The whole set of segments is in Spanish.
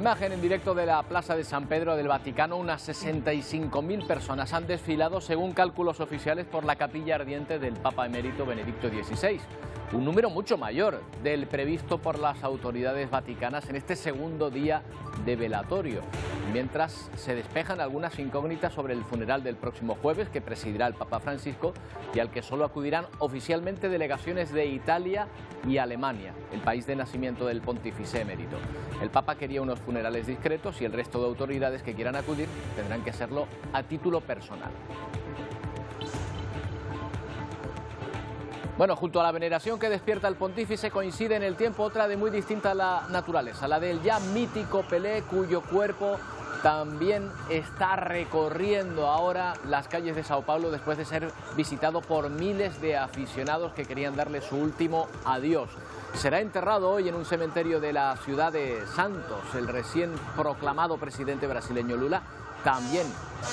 Imagen en directo de la Plaza de San Pedro del Vaticano. Unas 65.000 personas han desfilado, según cálculos oficiales, por la capilla ardiente del Papa emérito Benedicto XVI. Un número mucho mayor del previsto por las autoridades vaticanas en este segundo día de velatorio, mientras se despejan algunas incógnitas sobre el funeral del próximo jueves, que presidirá el Papa Francisco y al que solo acudirán oficialmente delegaciones de Italia y Alemania, el país de nacimiento del pontífice emérito. El Papa quería unos funerales discretos y el resto de autoridades que quieran acudir tendrán que hacerlo a título personal. Bueno, junto a la veneración que despierta el pontífice coincide en el tiempo otra de muy distinta a la naturaleza, la del ya mítico Pelé, cuyo cuerpo también está recorriendo ahora las calles de Sao Paulo después de ser visitado por miles de aficionados que querían darle su último adiós. Será enterrado hoy en un cementerio de la ciudad de Santos. El recién proclamado presidente brasileño Lula también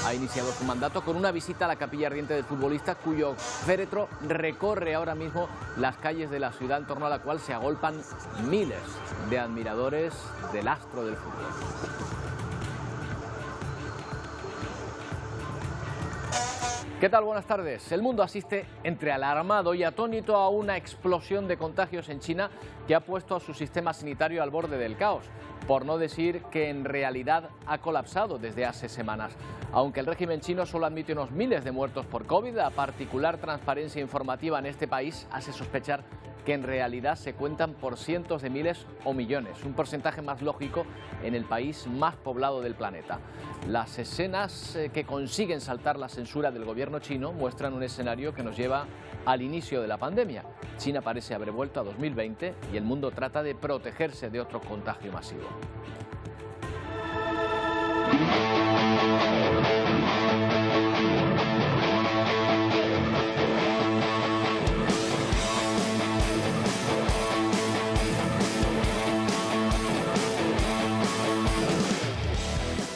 ha iniciado su mandato con una visita a la capilla ardiente del futbolista, cuyo féretro recorre ahora mismo las calles de la ciudad, en torno a la cual se agolpan miles de admiradores del astro del fútbol. ¿Qué tal? Buenas tardes. El mundo asiste entre alarmado y atónito a una explosión de contagios en China que ha puesto a su sistema sanitario al borde del caos, por no decir que en realidad ha colapsado desde hace semanas. Aunque el régimen chino solo admite unos miles de muertos por COVID, la particular transparencia informativa en este país hace sospechar que en realidad se cuentan por cientos de miles o millones, un porcentaje más lógico en el país más poblado del planeta. Las escenas que consiguen saltar la censura del gobierno chino muestran un escenario que nos lleva al inicio de la pandemia. China parece haber vuelto a 2020 y el mundo trata de protegerse de otro contagio masivo.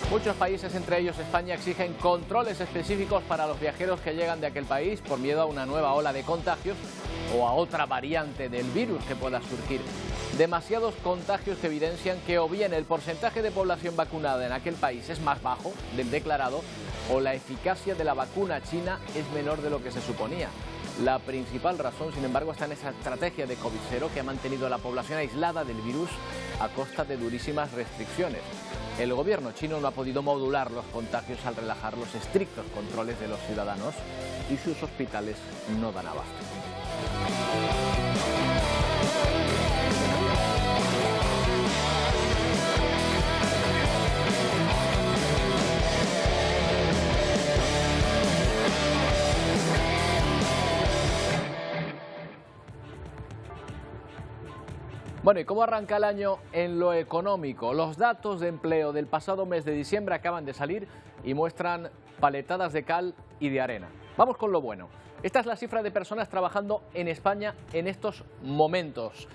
Muchos países, entre ellos España, exigen controles específicos para los viajeros que llegan de aquel país por miedo a una nueva ola de contagios o a otra variante del virus que pueda surgir. Demasiados contagios que evidencian que o bien el porcentaje de población vacunada en aquel país es más bajo del declarado o la eficacia de la vacuna china es menor de lo que se suponía. La principal razón, sin embargo, está en esa estrategia de COVID-0 que ha mantenido a la población aislada del virus a costa de durísimas restricciones. El gobierno chino no ha podido modular los contagios al relajar los estrictos controles de los ciudadanos y sus hospitales no dan abasto. Bueno, ¿y cómo arranca el año en lo económico? Los datos de empleo del pasado mes de diciembre acaban de salir y muestran paletadas de cal y de arena. Vamos con lo bueno. Esta es la cifra de personas trabajando en España en estos momentos.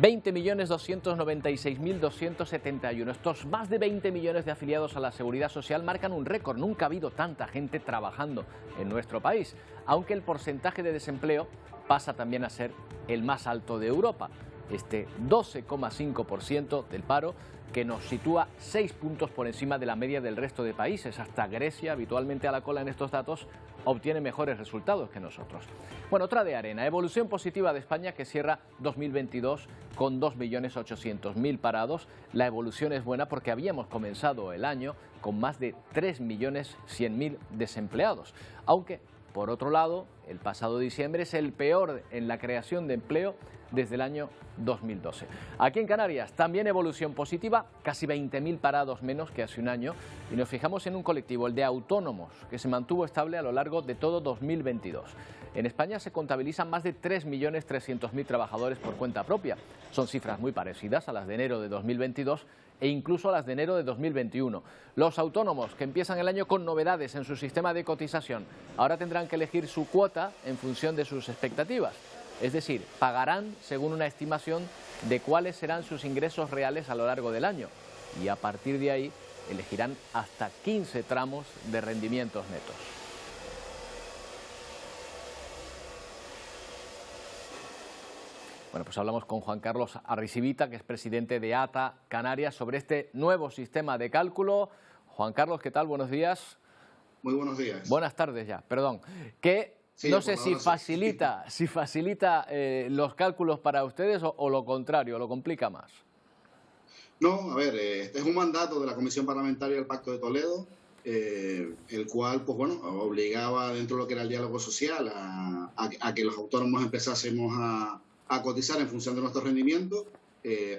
20.296.271. Estos más de 20 millones de afiliados a la Seguridad Social marcan un récord. Nunca ha habido tanta gente trabajando en nuestro país, aunque el porcentaje de desempleo pasa también a ser el más alto de Europa. Este 12,5% del paro, que nos sitúa 6 puntos por encima de la media del resto de países. Hasta Grecia, habitualmente a la cola en estos datos, obtiene mejores resultados que nosotros. Bueno, otra de arena, evolución positiva de España, que cierra 2022 con 2.800.000 parados. La evolución es buena porque habíamos comenzado el año con más de 3.100.000 desempleados, aunque por otro lado, el pasado diciembre es el peor en la creación de empleo desde el año 2012. Aquí en Canarias también evolución positiva, casi 20.000 parados menos que hace un año, y nos fijamos en un colectivo, el de autónomos, que se mantuvo estable a lo largo de todo 2022. En España se contabilizan más de 3.300.000 trabajadores por cuenta propia. Son cifras muy parecidas a las de enero de 2022 e incluso a las de enero de 2021. Los autónomos, que empiezan el año con novedades en su sistema de cotización, ahora tendrán que elegir su cuota en función de sus expectativas. Es decir, pagarán según una estimación de cuáles serán sus ingresos reales a lo largo del año y a partir de ahí elegirán hasta 15 tramos de rendimientos netos. Bueno, pues hablamos con Juan Carlos Arrizibita, que es presidente de ATA Canarias, sobre este nuevo sistema de cálculo. Juan Carlos, ¿qué tal? Buenos días. Muy buenos días. Buenas tardes ya, perdón. Que sí, no sé si facilita los cálculos para ustedes o lo contrario, lo complica más. No, a ver, este es un mandato de la Comisión Parlamentaria del Pacto de Toledo, el cual, pues bueno, obligaba dentro de lo que era el diálogo social a que los autónomos empezásemos a cotizar en función de nuestros rendimientos.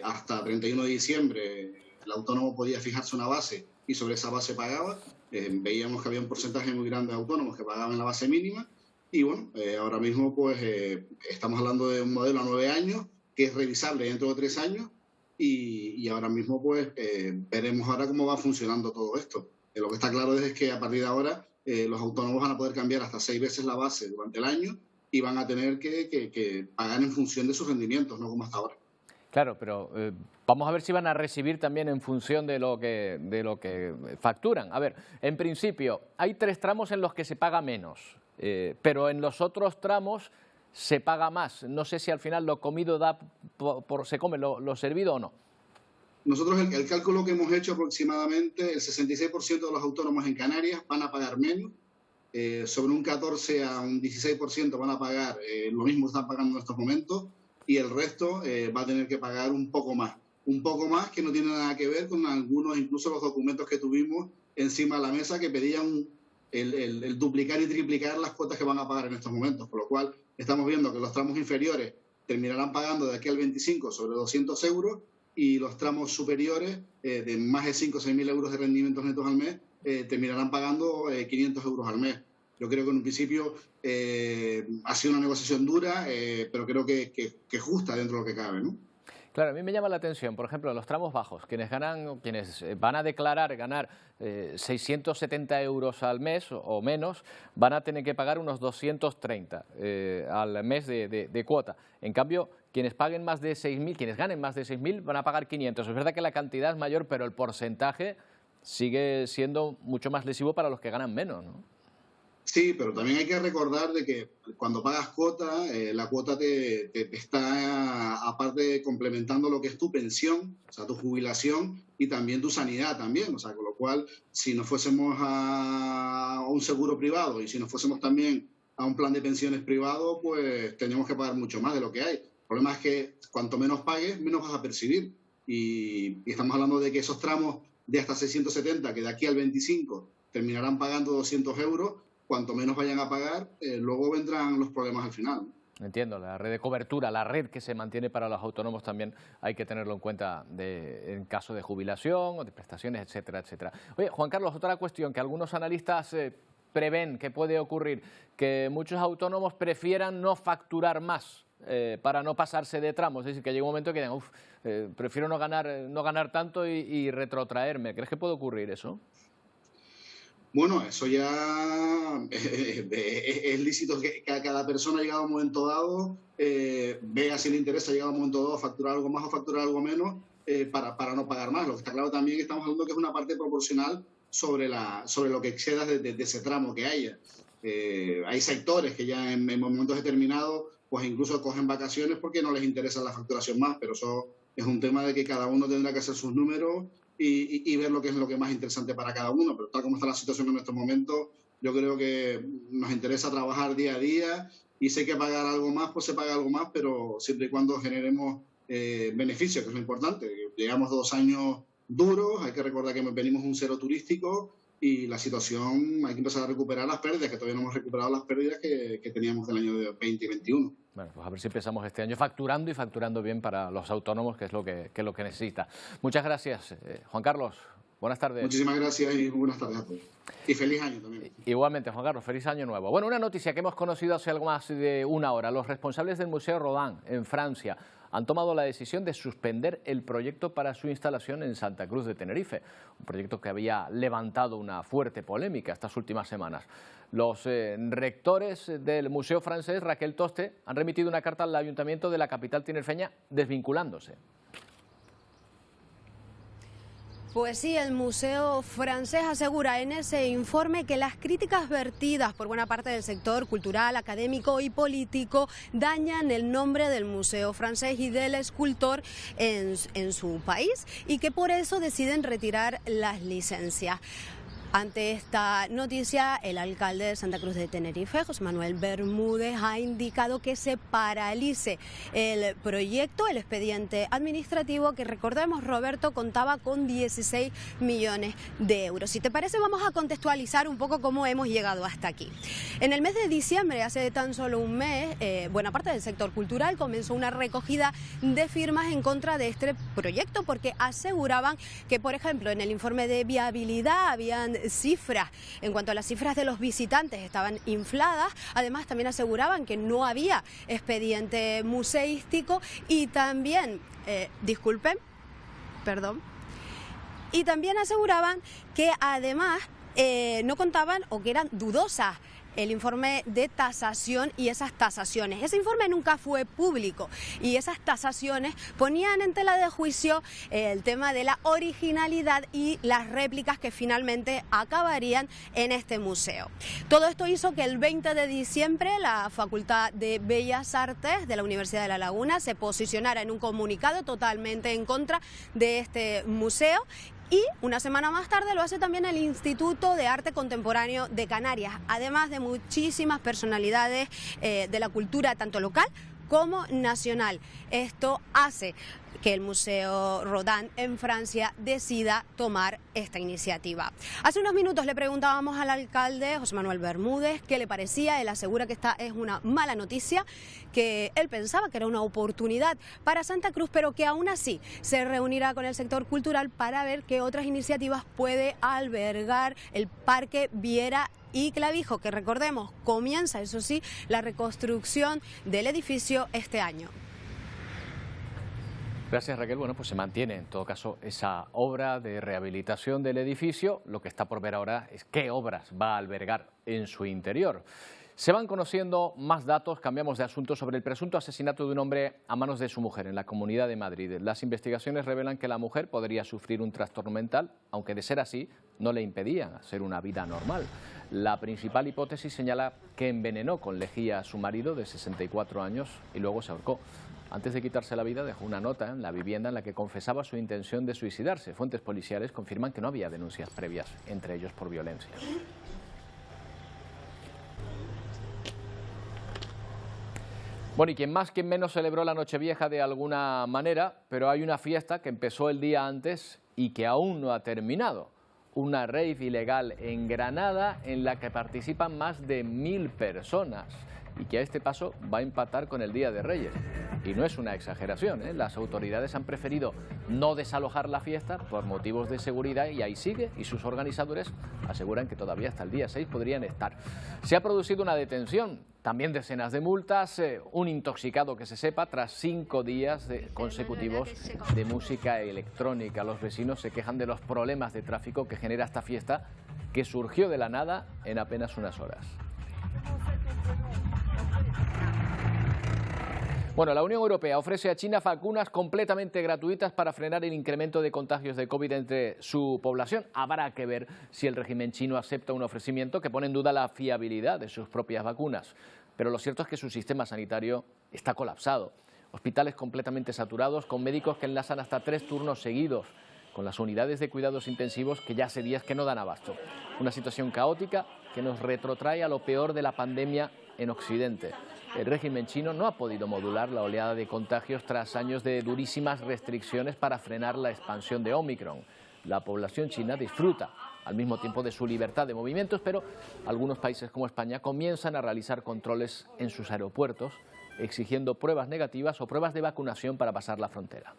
Hasta 31 de diciembre el autónomo podía fijarse una base y sobre esa base pagaba. Veíamos que había un porcentaje muy grande de autónomos que pagaban la base mínima y bueno, ahora mismo pues estamos hablando de un modelo a 9 años que es revisable dentro de 3 años. Y ahora mismo pues veremos ahora cómo va funcionando todo esto. Lo que está claro es que a partir de ahora los autónomos van a poder cambiar hasta 6 veces la base durante el año y van a tener que pagar en función de sus rendimientos, no como hasta ahora. Claro, pero vamos a ver si van a recibir también en función de lo que facturan. A ver, en principio hay 3 tramos en los que se paga menos, pero en los otros tramos se paga más. No sé si al final lo comido se come lo servido o no. Nosotros el cálculo que hemos hecho aproximadamente, el 66% de los autónomos en Canarias van a pagar menos, sobre un 14 a un 16% van a pagar lo mismo que están pagando en estos momentos y el resto va a tener que pagar un poco más que no tiene nada que ver con algunos, incluso los documentos que tuvimos encima de la mesa que pedían el duplicar y triplicar las cuotas que van a pagar en estos momentos, por lo cual estamos viendo que los tramos inferiores terminarán pagando de aquí al 25 sobre 200 euros y los tramos superiores de más de 5 o 6 mil euros de rendimientos netos al mes terminarán pagando 500 euros al mes. Yo creo que en un principio ha sido una negociación dura, pero creo que justa dentro de lo que cabe, ¿no? Claro, a mí me llama la atención, por ejemplo, los tramos bajos, quienes van a declarar ganar 670 euros al mes o menos, van a tener que pagar unos 230 al mes de cuota. En cambio, quienes paguen más de 6.000, quienes ganen más de 6.000 van a pagar 500. Es verdad que la cantidad es mayor, pero el porcentaje sigue siendo mucho más lesivo para los que ganan menos, ¿no? Sí, pero también hay que recordar de que cuando pagas cuota, la cuota te está, aparte, complementando lo que es tu pensión, o sea, tu jubilación y también tu sanidad también. O sea, con lo cual, si nos fuésemos a un seguro privado y si nos fuésemos también a un plan de pensiones privado, pues tenemos que pagar mucho más de lo que hay. El problema es que cuanto menos pagues, menos vas a percibir. Y estamos hablando de que esos tramos de hasta 670, que de aquí al 25 terminarán pagando 200 euros, cuanto menos vayan a pagar, luego vendrán los problemas al final. Entiendo, la red de cobertura, la red que se mantiene para los autónomos también hay que tenerlo en cuenta en caso de jubilación o de prestaciones, etcétera, etcétera. Oye, Juan Carlos, otra cuestión que algunos analistas prevén que puede ocurrir, que muchos autónomos prefieran no facturar más para no pasarse de tramos, es decir, que llegue un momento que digan, prefiero no ganar tanto y retrotraerme. ¿Crees que puede ocurrir eso? Bueno, eso ya es lícito que cada persona ha llegado a un momento dado, vea si le interesa, ha llegado a un momento dado a facturar algo más o facturar algo menos para no pagar más. Lo que está claro también es que estamos hablando que es una parte proporcional sobre lo que excedas de ese tramo que haya. Hay sectores que ya en momentos determinados pues incluso cogen vacaciones porque no les interesa la facturación más, pero eso es un tema de que cada uno tendrá que hacer sus números y ver lo que es lo que es más interesante para cada uno, pero tal como está la situación en estos momentos, yo creo que nos interesa trabajar día a día y sé que pagar algo más, pues se paga algo más, pero siempre y cuando generemos beneficios, que es lo importante. Llegamos 2 años duros, hay que recordar que venimos un cero turístico y la situación, hay que empezar a recuperar las pérdidas, que todavía no hemos recuperado las pérdidas que teníamos del año 2021. Bueno, pues a ver si empezamos este año facturando y facturando bien para los autónomos, que es lo que necesita. Muchas gracias, Juan Carlos. Buenas tardes. Muchísimas gracias y buenas tardes a todos. Y feliz año también. Igualmente, Juan Carlos, feliz año nuevo. Bueno, una noticia que hemos conocido hace algo más de una hora. Los responsables del Museo Rodin, en Francia, han tomado la decisión de suspender el proyecto para su instalación en Santa Cruz de Tenerife, un proyecto que había levantado una fuerte polémica estas últimas semanas. Los rectores del Museo francés, Raquel Toste, han remitido una carta al Ayuntamiento de la capital tinerfeña desvinculándose. Pues sí, el Museo francés asegura en ese informe que las críticas vertidas por buena parte del sector cultural, académico y político dañan el nombre del Museo francés y del escultor en su país y que por eso deciden retirar las licencias. Ante esta noticia, el alcalde de Santa Cruz de Tenerife, José Manuel Bermúdez, ha indicado que se paralice el proyecto, el expediente administrativo, que recordemos, Roberto, contaba con 16 millones de euros. Si te parece, vamos a contextualizar un poco cómo hemos llegado hasta aquí. En el mes de diciembre, hace tan solo un mes, buena parte del sector cultural comenzó una recogida de firmas en contra de este proyecto porque aseguraban que, por ejemplo, en el informe de viabilidad habían cifras, en cuanto a las cifras de los visitantes, estaban infladas. Además, también aseguraban que no había expediente museístico y también, y también aseguraban que además no contaban o que eran dudosas el informe de tasación y esas tasaciones. Ese informe nunca fue público y esas tasaciones ponían en tela de juicio el tema de la originalidad y las réplicas que finalmente acabarían en este museo. Todo esto hizo que el 20 de diciembre la Facultad de Bellas Artes de la Universidad de La Laguna se posicionara en un comunicado totalmente en contra de este museo. Y una semana más tarde lo hace también el Instituto de Arte Contemporáneo de Canarias, además de muchísimas personalidades de la cultura, tanto local como nacional. Esto hace que el Museo Rodin en Francia decida tomar esta iniciativa. Hace unos minutos le preguntábamos al alcalde José Manuel Bermúdez qué le parecía. Él asegura que esta es una mala noticia, que él pensaba que era una oportunidad para Santa Cruz, pero que aún así se reunirá con el sector cultural para ver qué otras iniciativas puede albergar el Parque Viera y Clavijo, que recordemos comienza, eso sí, la reconstrucción del edificio este año. Gracias, Raquel. Bueno, pues se mantiene en todo caso esa obra de rehabilitación del edificio. Lo que está por ver ahora es qué obras va a albergar en su interior. Se van conociendo más datos, cambiamos de asunto, sobre el presunto asesinato de un hombre a manos de su mujer en la Comunidad de Madrid. Las investigaciones revelan que la mujer podría sufrir un trastorno mental, aunque de ser así no le impedían hacer una vida normal. La principal hipótesis señala que envenenó con lejía a su marido de 64 años y luego se ahorcó. Antes de quitarse la vida dejó una nota en la vivienda en la que confesaba su intención de suicidarse. Fuentes policiales confirman que no había denuncias previas entre ellos por violencia. Bueno, y quien más, quien menos celebró la Nochevieja de alguna manera, pero hay una fiesta que empezó el día antes y que aún no ha terminado. Una rave ilegal en Granada en la que participan más de 1000 personas y que a este paso va a empatar con el Día de Reyes. Y no es una exageración, ¿eh? Las autoridades han preferido no desalojar la fiesta por motivos de seguridad y ahí sigue, y sus organizadores aseguran que todavía hasta el día 6 podrían estar. Se ha producido una detención, también decenas de multas, un intoxicado que se sepa tras 5 días consecutivos de música electrónica. Los vecinos se quejan de los problemas de tráfico que genera esta fiesta, que surgió de la nada en apenas unas horas. Bueno, la Unión Europea ofrece a China vacunas completamente gratuitas para frenar el incremento de contagios de COVID entre su población. Habrá que ver si el régimen chino acepta un ofrecimiento que pone en duda la fiabilidad de sus propias vacunas. Pero lo cierto es que su sistema sanitario está colapsado. Hospitales completamente saturados, con médicos que enlazan hasta 3 turnos seguidos, con las unidades de cuidados intensivos que ya hace días que no dan abasto. Una situación caótica que nos retrotrae a lo peor de la pandemia en Occidente. El régimen chino no ha podido modular la oleada de contagios tras años de durísimas restricciones para frenar la expansión de Omicron. La población china disfruta al mismo tiempo de su libertad de movimientos, pero algunos países como España comienzan a realizar controles en sus aeropuertos, exigiendo pruebas negativas o pruebas de vacunación para pasar la frontera.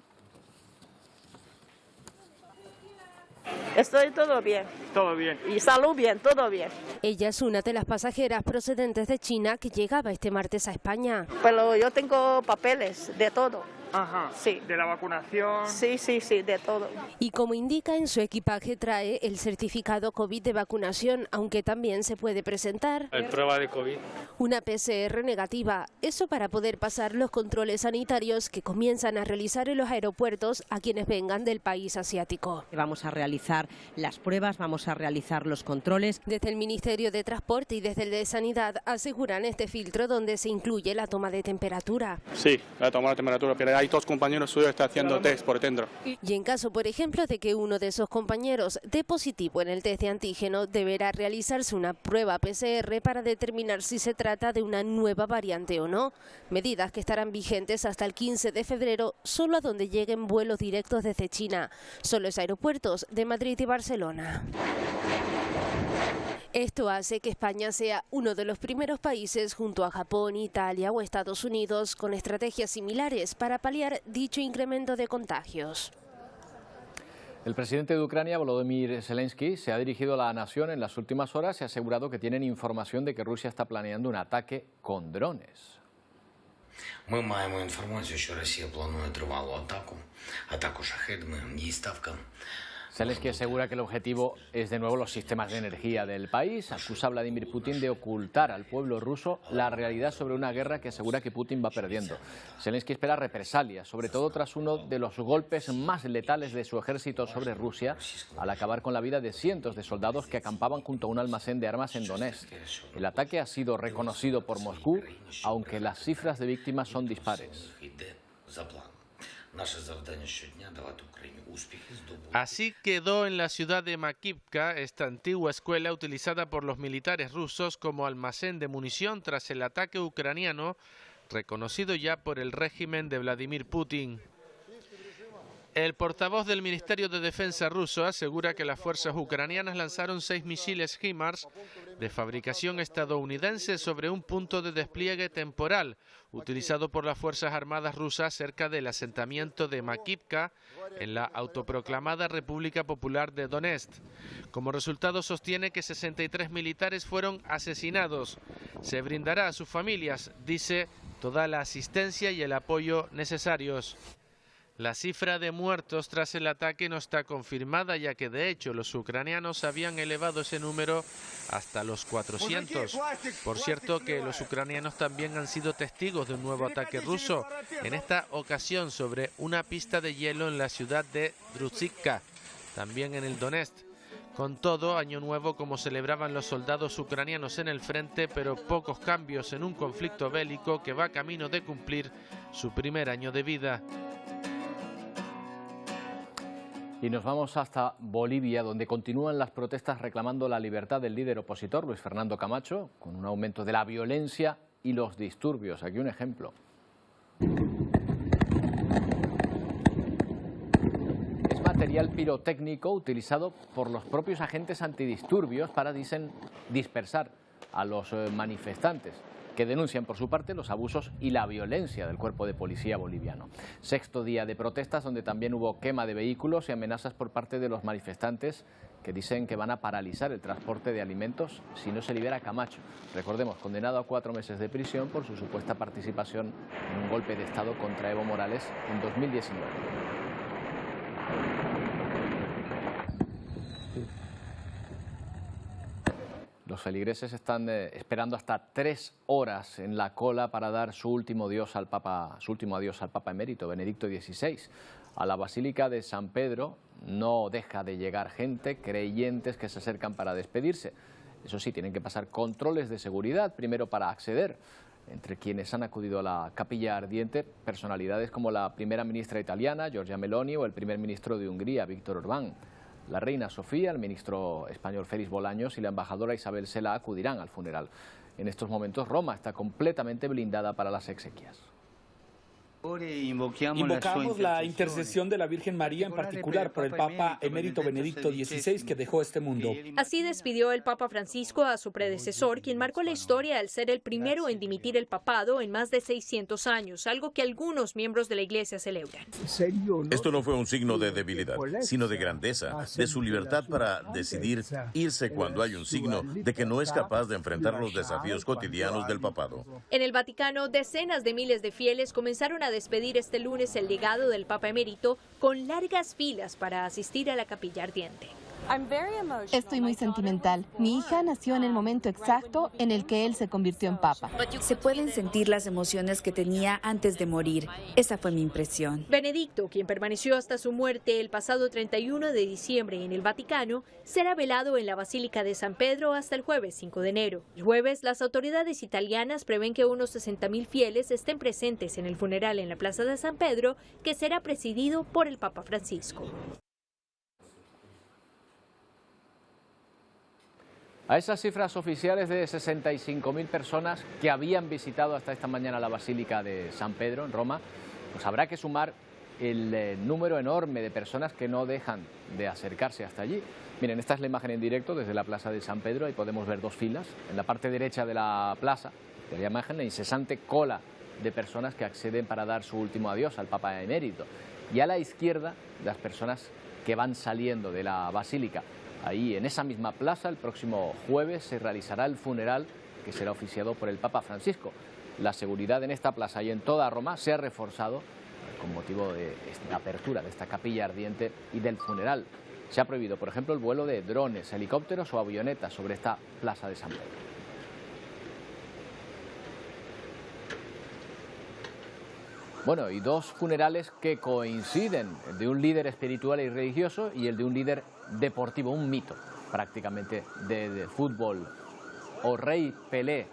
Estoy todo bien. Todo bien. Y salud bien, todo bien. Ella es una de las pasajeras procedentes de China que llegaba este martes a España. Pero yo tengo papeles de todo. Ajá, Sí. de la vacunación. Sí, de todo. Y como indica, en su equipaje trae el certificado COVID de vacunación, aunque también se puede presentar prueba de COVID. una PCR negativa. Eso para poder pasar los controles sanitarios que comienzan a realizar en los aeropuertos a quienes vengan del país asiático. Vamos a realizar las pruebas, vamos a realizar los controles. Desde el Ministerio de Transporte y desde el de Sanidad aseguran este filtro donde se incluye la toma de temperatura. Sí, la toma de temperatura, pero hay 2 compañeros suyos que están haciendo test por dentro. Y en caso, por ejemplo, de que uno de esos compañeros dé positivo en el test de antígeno, deberá realizarse una prueba PCR para determinar si se trata de una nueva variante o no. Medidas que estarán vigentes hasta el 15 de febrero, solo a donde lleguen vuelos directos desde China. Son los aeropuertos de Madrid y Barcelona. Esto hace que España sea uno de los primeros países, junto a Japón, Italia o Estados Unidos, con estrategias similares para paliar dicho incremento de contagios. El presidente de Ucrania, Volodymyr Zelensky, se ha dirigido a la nación en las últimas horas y ha asegurado que tienen información de que Rusia está planeando un ataque con drones. Ми маємо інформацію, що Росія планує тривалу атаку шахедами, її ставка. Zelensky asegura que el objetivo es de nuevo los sistemas de energía del país. Acusa a Vladimir Putin de ocultar al pueblo ruso la realidad sobre una guerra que asegura que Putin va perdiendo. Zelensky espera represalias, sobre todo tras uno de los golpes más letales de su ejército sobre Rusia, al acabar con la vida de cientos de soldados que acampaban junto a un almacén de armas en Donetsk. El ataque ha sido reconocido por Moscú, aunque las cifras de víctimas son dispares. Así quedó en la ciudad de Makivka esta antigua escuela utilizada por los militares rusos como almacén de munición tras el ataque ucraniano, reconocido ya por el régimen de Vladimir Putin. El portavoz del Ministerio de Defensa ruso asegura que las fuerzas ucranianas lanzaron 6 misiles HIMARS de fabricación estadounidense sobre un punto de despliegue temporal utilizado por las Fuerzas Armadas rusas cerca del asentamiento de Makivka en la autoproclamada República Popular de Donetsk. Como resultado, sostiene que 63 militares fueron asesinados. Se brindará a sus familias, dice, toda la asistencia y el apoyo necesarios. La cifra de muertos tras el ataque no está confirmada, ya que de hecho los ucranianos habían elevado ese número hasta los 400. Por cierto que los ucranianos también han sido testigos de un nuevo ataque ruso, en esta ocasión sobre una pista de hielo en la ciudad de Druzhkivka, también en el Donetsk. Con todo, año nuevo como celebraban los soldados ucranianos en el frente, pero pocos cambios en un conflicto bélico que va camino de cumplir su primer año de vida. Y nos vamos hasta Bolivia, donde continúan las protestas reclamando la libertad del líder opositor, Luis Fernando Camacho, con un aumento de la violencia y los disturbios. Aquí un ejemplo. Es material pirotécnico utilizado por los propios agentes antidisturbios para, dicen, dispersar a los manifestantes, que denuncian por su parte los abusos y la violencia del cuerpo de policía boliviano. 6º día de protestas donde también hubo quema de vehículos y amenazas por parte de los manifestantes que dicen que van a paralizar el transporte de alimentos si no se libera a Camacho. Recordemos, condenado a 4 meses de prisión por su supuesta participación en un golpe de Estado contra Evo Morales en 2019. Los feligreses están esperando hasta 3 horas en la cola para dar su último adiós al Papa emérito, Benedicto XVI. A la Basílica de San Pedro no deja de llegar gente, creyentes que se acercan para despedirse. Eso sí, tienen que pasar controles de seguridad, primero para acceder. Entre quienes han acudido a la capilla ardiente, personalidades como la primera ministra italiana, Giorgia Meloni, o el primer ministro de Hungría, Víctor Orbán. La reina Sofía, el ministro español Félix Bolaños y la embajadora Isabel Sela acudirán al funeral. En estos momentos Roma está completamente blindada para las exequias. Invocamos la intercesión de la Virgen María, en particular por el Papa emérito Benedicto XVI, que dejó este mundo. Así despidió el Papa Francisco a su predecesor, quien marcó la historia al ser el primero en dimitir el papado en más de 600 años, algo que algunos miembros de la Iglesia celebran. Esto no fue un signo de debilidad, sino de grandeza, de su libertad para decidir irse cuando hay un signo de que no es capaz de enfrentar los desafíos cotidianos del papado. En el Vaticano, decenas de miles de fieles comenzaron a a despedir este lunes el legado del Papa emérito con largas filas para asistir a la capilla ardiente. Estoy muy sentimental. Mi hija nació en el momento exacto en el que él se convirtió en papa. Se pueden sentir las emociones que tenía antes de morir. Esa fue mi impresión. Benedicto, quien permaneció hasta su muerte el pasado 31 de diciembre en el Vaticano, será velado en la Basílica de San Pedro hasta el jueves 5 de enero. El jueves, las autoridades italianas prevén que unos 60.000 fieles estén presentes en el funeral en la Plaza de San Pedro, que será presidido por el Papa Francisco. A esas cifras oficiales de 65.000 personas que habían visitado hasta esta mañana la Basílica de San Pedro en Roma, pues habrá que sumar el número enorme de personas que no dejan de acercarse hasta allí. Miren, esta es la imagen en directo desde la Plaza de San Pedro, ahí podemos ver dos filas. En la parte derecha de la plaza, de la imagen, la incesante cola de personas que acceden para dar su último adiós al Papa emérito. Y a la izquierda, las personas que van saliendo de la Basílica. Ahí, en esa misma plaza, el próximo jueves se realizará el funeral que será oficiado por el Papa Francisco. La seguridad en esta plaza y en toda Roma se ha reforzado con motivo de la apertura de esta capilla ardiente y del funeral. Se ha prohibido, por ejemplo, el vuelo de drones, helicópteros o avionetas sobre esta plaza de San Pedro. Bueno, y dos funerales que coinciden, el de un líder espiritual y religioso y el de un líder deportivo, un mito prácticamente de fútbol. O'Reilly Pelé,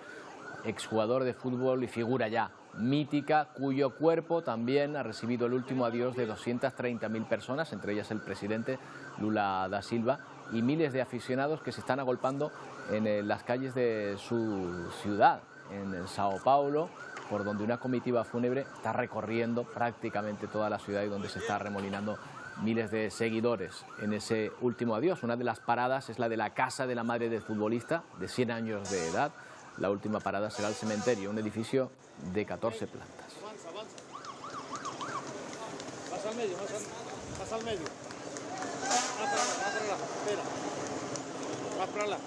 exjugador de fútbol y figura ya mítica, cuyo cuerpo también ha recibido el último adiós de 230.000 personas, entre ellas el presidente Lula da Silva, y miles de aficionados que se están agolpando en las calles de su ciudad, en Sao Paulo, por donde una comitiva fúnebre está recorriendo prácticamente toda la ciudad y donde se está arremolinando miles de seguidores en ese último adiós. Una de las paradas es la de la casa de la madre del futbolista, de 100 años de edad. La última parada será el cementerio, un edificio de 14 plantas. Vas al medio, vas al medio. Más para allá.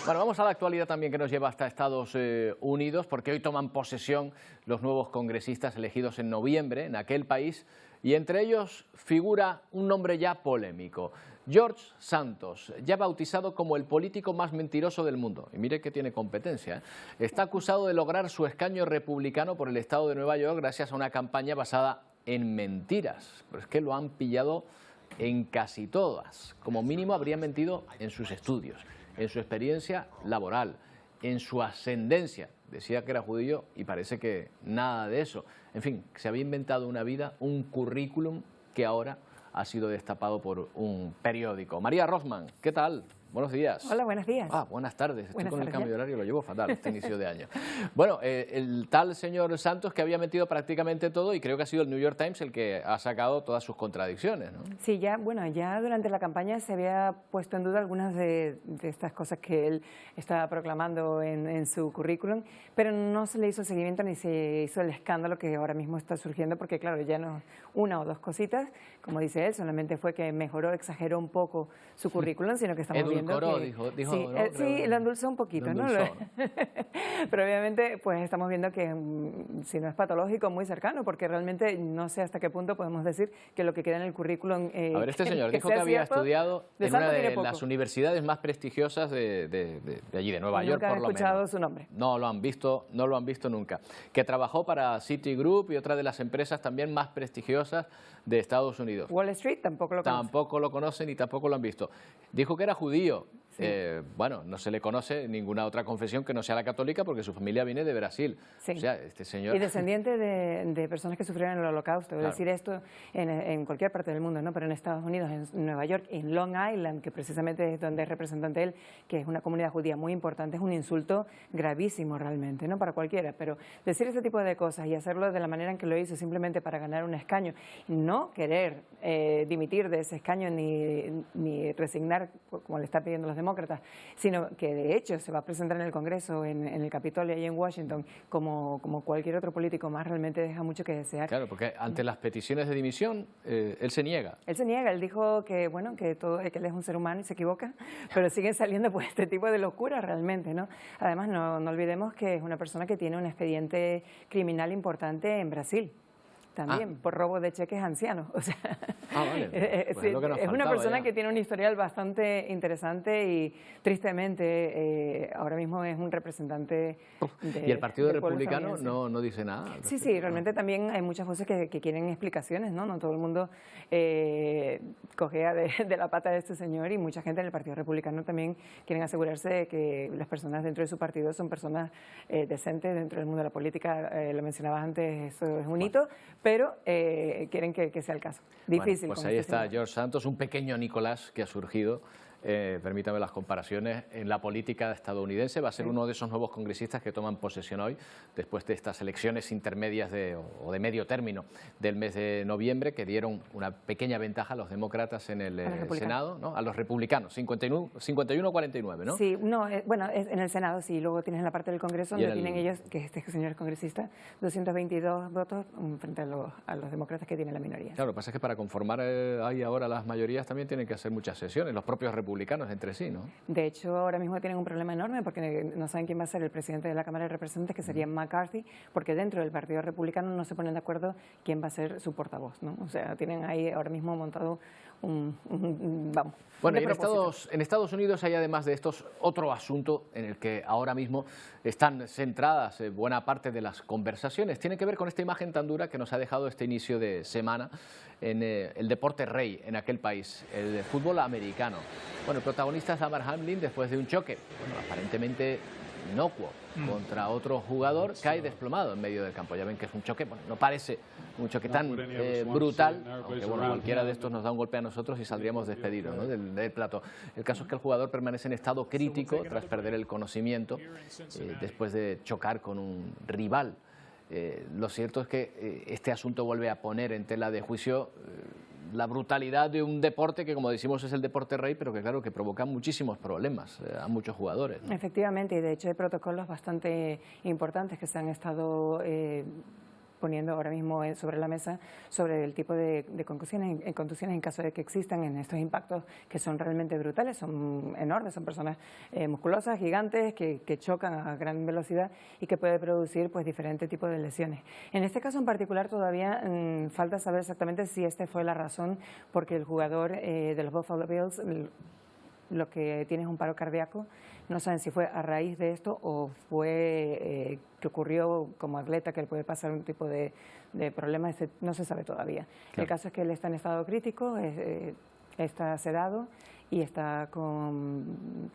Bueno, vamos a la actualidad también que nos lleva hasta Estados Unidos, porque hoy toman posesión los nuevos congresistas elegidos en noviembre en aquel país, y entre ellos figura un nombre ya polémico, George Santos, ya bautizado como el político más mentiroso del mundo. Y mire que tiene competencia, ¿eh? Está acusado de lograr su escaño republicano por el estado de Nueva York gracias a una campaña basada en mentiras. Pero es que lo han pillado en casi todas. Como mínimo habría mentido en sus estudios, en su experiencia laboral, en su ascendencia. Decía que era judío y parece que nada de eso. En fin, se había inventado una vida, un currículum que ahora ha sido destapado por un periódico. María Rothman, ¿qué tal? Buenos días. Hola, buenos días. Buenas tardes. Estoy buenas con tardes. El cambio de horario, lo llevo fatal este inicio de año. Bueno, el tal señor Santos que había metido prácticamente todo, y creo que ha sido el New York Times el que ha sacado todas sus contradicciones, ¿no? Sí, ya durante la campaña se había puesto en duda algunas de estas cosas que él estaba proclamando en su currículum, pero no se le hizo seguimiento ni se hizo el escándalo que ahora mismo está surgiendo, porque claro, ya no una o dos cositas, como dice él, solamente fue que mejoró, exageró un poco su currículum, sino que estamos viendo que... dijo, sí, ¿no? Sí, lo endulzó un poquito, ¿no? Pero obviamente pues estamos viendo que si no es patológico, muy cercano, porque realmente no sé hasta qué punto podemos decir que lo que queda en el currículum... a ver, este señor dijo que había estudiado en una de las universidades más prestigiosas de allí, de Nueva York, por lo menos. Nunca han escuchado su nombre. No lo han visto nunca. Que trabajó para Citigroup y otra de las empresas también más prestigiosas de Estados Unidos. Wall Street tampoco lo conocen. Tampoco lo conocen y tampoco lo han visto. Dijo que era judío. Sí. Bueno, no se le conoce ninguna otra confesión que no sea la católica porque su familia viene de Brasil. Sí. O sea, este señor... Y descendiente de personas que sufrieron el Holocausto. Claro. Es decir, esto en cualquier parte del mundo, ¿no? Pero en Estados Unidos, en Nueva York, en Long Island, que precisamente es donde es representante él, que es una comunidad judía muy importante, es un insulto gravísimo realmente, ¿no? Para cualquiera. Pero decir ese tipo de cosas y hacerlo de la manera en que lo hizo, simplemente para ganar un escaño, no querer dimitir de ese escaño ni resignar, como le está pidiendo los demás, demócratas, sino que de hecho se va a presentar en el Congreso, en el Capitolio ahí en Washington, como cualquier otro político más, realmente deja mucho que desear. Claro, porque ante las peticiones de dimisión, él se niega. Él se niega, él dijo que, bueno, que él es un ser humano y se equivoca, pero siguen saliendo pues este tipo de locuras realmente, ¿no? Además, no olvidemos que es una persona que tiene un expediente criminal importante en Brasil. También, por robo de cheques ancianos. O sea, vale. Pues es una persona que tiene un historial bastante interesante y tristemente ahora mismo es un representante ¿Y el Partido Republicano no dice nada? Sí, realmente también hay muchas voces que quieren explicaciones, ¿no? No todo el mundo cojea de la pata de este señor y mucha gente en el Partido Republicano también quieren asegurarse de que las personas dentro de su partido son personas decentes dentro del mundo de la política. Lo mencionabas antes, eso es un hito, pero quieren que sea el caso. Difícil. Bueno, pues ahí está George Santos, un pequeño Nicolás que ha surgido, permítame las comparaciones, en la política estadounidense. Va a ser uno de esos nuevos congresistas que toman posesión hoy, después de estas elecciones intermedias o de medio término del mes de noviembre, que dieron una pequeña ventaja a los demócratas en el Senado, ¿no? A los republicanos, 51-49, ¿no? Sí, bueno, en el Senado sí, luego tienes en la parte del Congreso donde tienen ellos, que este señor es congresista, 222 votos frente a los demócratas que tienen la minoría. Claro, lo que pasa es que para conformar ahí ahora las mayorías también tienen que hacer muchas sesiones, los propios republicanos entre sí, ¿no? De hecho, ahora mismo tienen un problema enorme porque no saben quién va a ser el presidente de la Cámara de Representantes, que sería McCarthy, porque dentro del Partido Republicano no se ponen de acuerdo quién va a ser su portavoz, ¿no? O sea, tienen ahí ahora mismo montado vamos. Bueno, y en Estados Unidos hay además de estos otro asunto en el que ahora mismo están centradas buena parte de las conversaciones. Tiene que ver con esta imagen tan dura que nos ha dejado este inicio de semana en el deporte rey en aquel país, el fútbol americano. Bueno, el protagonista es Damar Hamlin después de un choque, aparentemente inocuo, contra otro jugador, cae desplomado en medio del campo. Ya ven que es un choque, bueno, no parece un choque tan brutal, aunque bueno, cualquiera de estos nos da un golpe a nosotros y saldríamos despedidos, ¿no? del plato. El caso es que el jugador permanece en estado crítico tras perder el conocimiento después de chocar con un rival. Lo cierto es que este asunto vuelve a poner en tela de juicio la brutalidad de un deporte que, como decimos, es el deporte rey, pero que claro, que provoca muchísimos problemas a muchos jugadores, ¿no? Efectivamente, y de hecho hay protocolos bastante importantes que se han estado poniendo ahora mismo sobre la mesa sobre el tipo de contusiones en caso de que existan en estos impactos que son realmente brutales, son enormes, son personas musculosas, gigantes, que chocan a gran velocidad y que puede producir pues diferentes tipos de lesiones. En este caso en particular todavía falta saber exactamente si esta fue la razón porque el jugador de los Buffalo Bills lo que tiene es un paro cardíaco. No saben si fue a raíz de esto o fue que ocurrió como atleta, que él puede pasar un tipo de problema, no se sabe todavía. Claro. El caso es que él está en estado crítico, está sedado y está con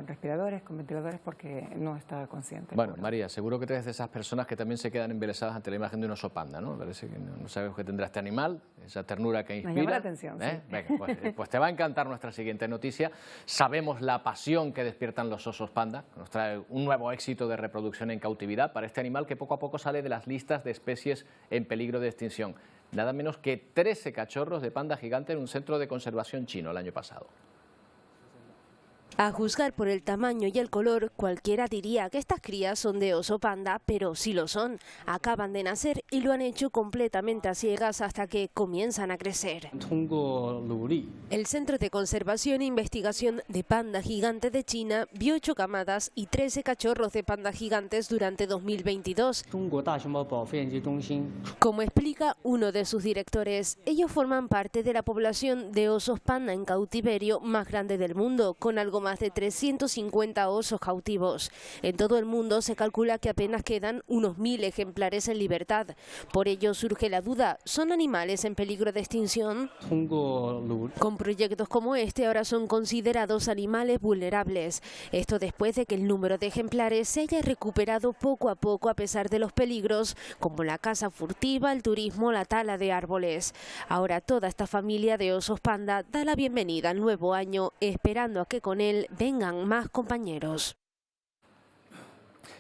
respiradores, con ventiladores, porque no está consciente. Bueno, María, seguro que tú eres de esas personas que también se quedan embelesadas ante la imagen de un oso panda, ¿no? Parece que no sabes qué tendrá este animal, esa ternura que inspira. Me llama la atención, sí. Venga, pues te va a encantar nuestra siguiente noticia. Sabemos la pasión que despiertan los osos panda. Nos trae un nuevo éxito de reproducción en cautividad para este animal que poco a poco sale de las listas de especies en peligro de extinción. Nada menos que 13 cachorros de panda gigante en un centro de conservación chino el año pasado. A juzgar por el tamaño y el color, cualquiera diría que estas crías son de oso panda, pero sí lo son. Acaban de nacer y lo han hecho completamente a ciegas hasta que comienzan a crecer. El Centro de Conservación e Investigación de Panda Gigante de China vio 8 camadas y 13 cachorros de panda gigantes durante 2022. Como explica uno de sus directores, ellos forman parte de la población de osos panda en cautiverio más grande del mundo, con algo más de 350 osos cautivos. En todo el mundo se calcula que apenas quedan unos 1000 ejemplares en libertad. Por ello surge la duda, ¿son animales en peligro de extinción? Con proyectos como este ahora son considerados animales vulnerables. Esto después de que el número de ejemplares se haya recuperado poco a poco a pesar de los peligros, como la caza furtiva, el turismo, la tala de árboles. Ahora toda esta familia de osos panda da la bienvenida al nuevo año, esperando a que con él vengan más compañeros.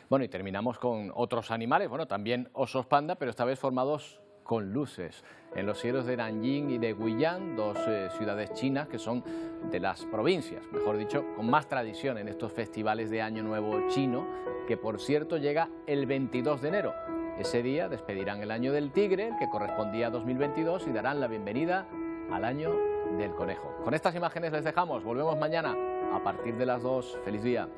Bueno, y terminamos con otros animales, bueno, también osos panda, pero esta vez formados con luces. en los cielos de Nanjing y de Guiyang, dos ciudades chinas que son de las provincias, mejor dicho, con más tradición en estos festivales de Año Nuevo chino, que por cierto llega el 22 de enero. Ese día despedirán el año del tigre, que correspondía a 2022, y darán la bienvenida al año del conejo. Con estas imágenes les dejamos, volvemos mañana a partir de las 2. ¡Feliz día!